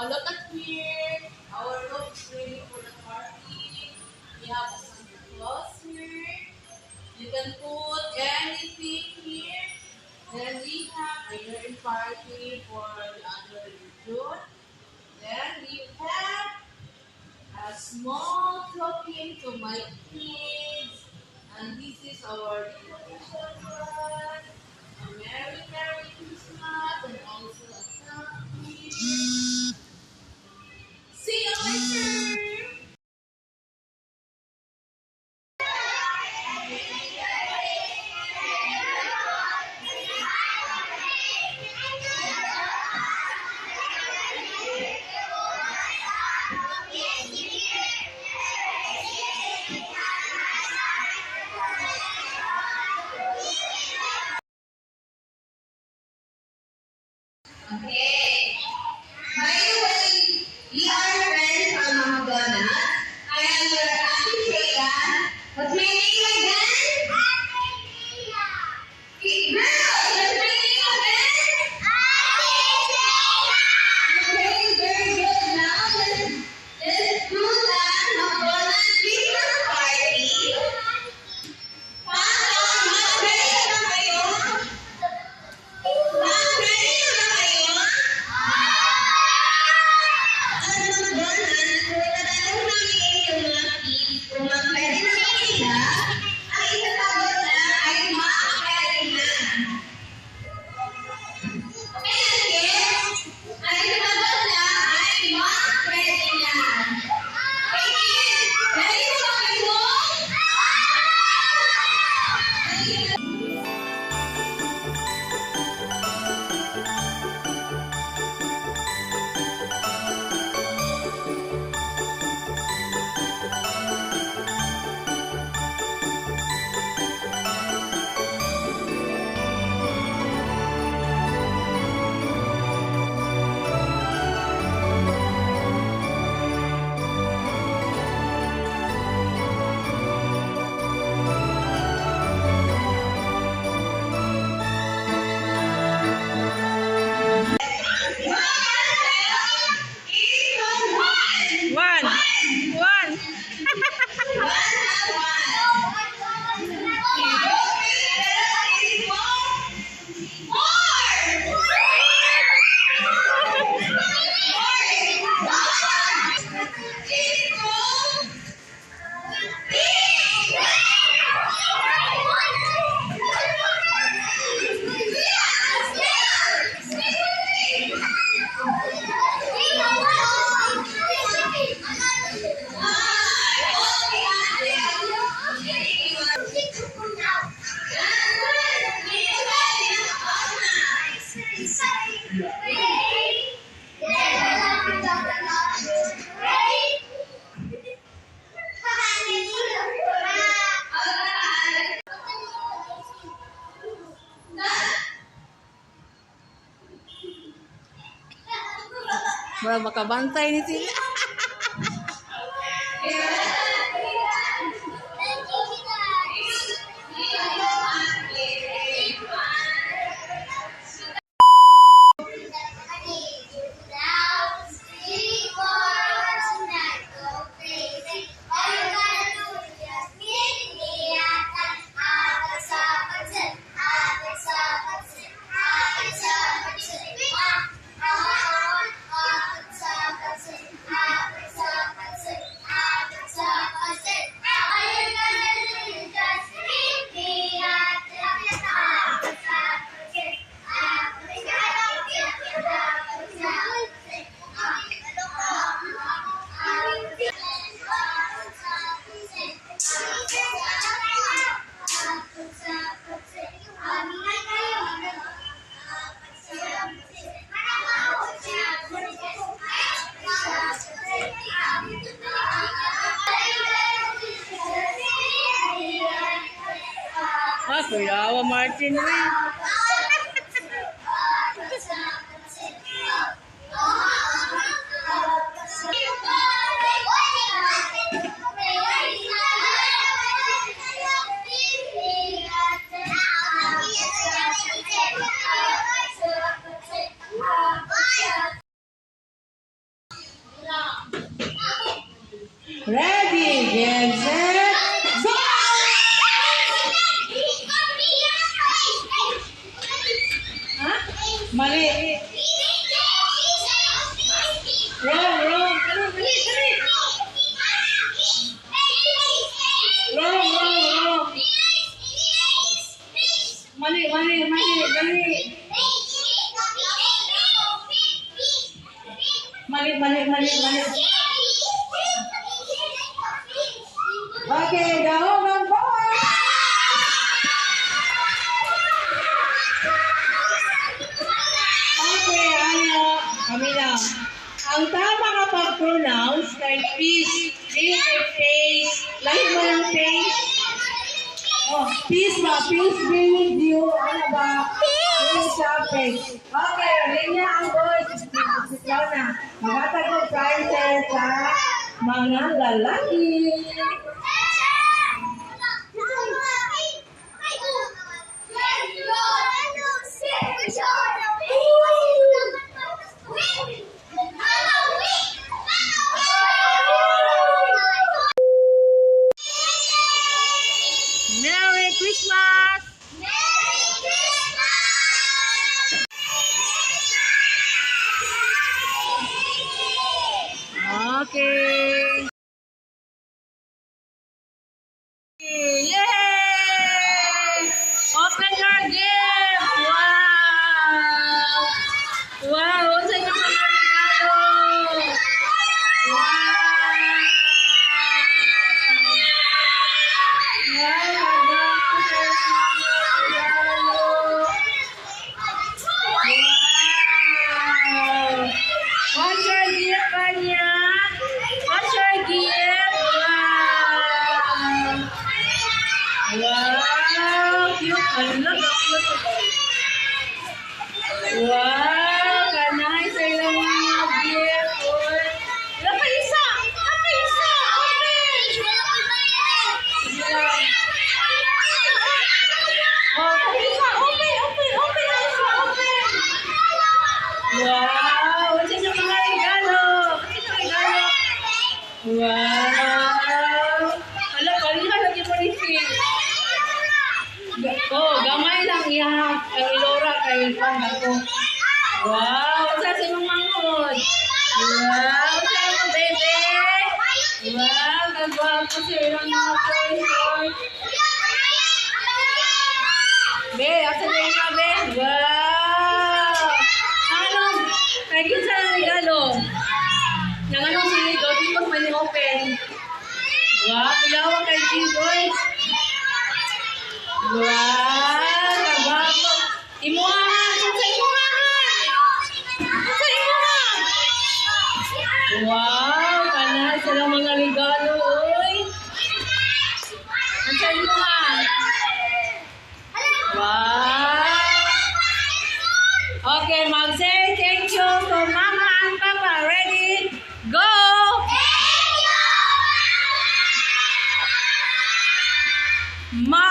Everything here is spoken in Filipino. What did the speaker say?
look at here. Our room is ready for the party. We have some clothes here. You can put anything here. Then we have a year party for the other June. Then we have a small token to my kids. And this is our decoration one. A Merry Christmas and also a happy. See you later! Okay. By the way, we are friends from McDonald's. I am your Auntie Sheila. What's my name again? Auntie Sheila. Girls, what's my name again? Auntie Sheila. Okay, very good. Now let's do the McDonald's Christmas party. Ma'am, ready na kayo? Ma'am, ready na kayo? Kung mag-pwede na ba sila, ang isasagot na ay ma-pwede na. Okay, again, ang isasagot na ay ma-pwede na. Okay, kids, ready na ba kayo? One. One. Mura makabantay ni sila. Kuya Martin. Ang tama ka pag-pronounce kay peace. Dili kay face. Lahat mo ng face. Oh, peace ba? Peace be with you. Ano ba? Peace sa face. Okay, linya ang boys. Ikaw na. Magatag mo prizes sa mga lalaki. Merry Christmas! Okay. Yay! Open your gift! Wow! Wow! Unsa yung mga regalo? Wow! Wow! What's your gift, Kanya? What's your gift? Wow! Wow! Cute! Hala, cute! Wow! Kanay sa ilang mga gift! Wala pa isa! Wala pa isa! Open! Sige lang. Oh, pa isa! Open! Open! Open! Open! Wow! What's yung mga regalo? What's yung regalo? Wow! Hala, palihan lagi mo ni Phil. Oh, gamay lang iya. Ang ilora kay Juan ako. Wow! What's sa imong mangkod? Wow! What's sa imong bebe? Wow! Kagwapo sa ilang mga toys. Be, asa na yung be? Wow! Ano? Kaya kinsa ng regalo? Nang anong siligo? Di mo may open. Wow! Kuyawa kay Jigoy. Wow! Kagwapo. Imuahan! Sa imuahan! Sa imuahan! Wow! Kanay sila mga regalo. Uy! Sa imuahan! Wow! Okay, mag-say thank you to Mama and Papa. Ready? Go! Ma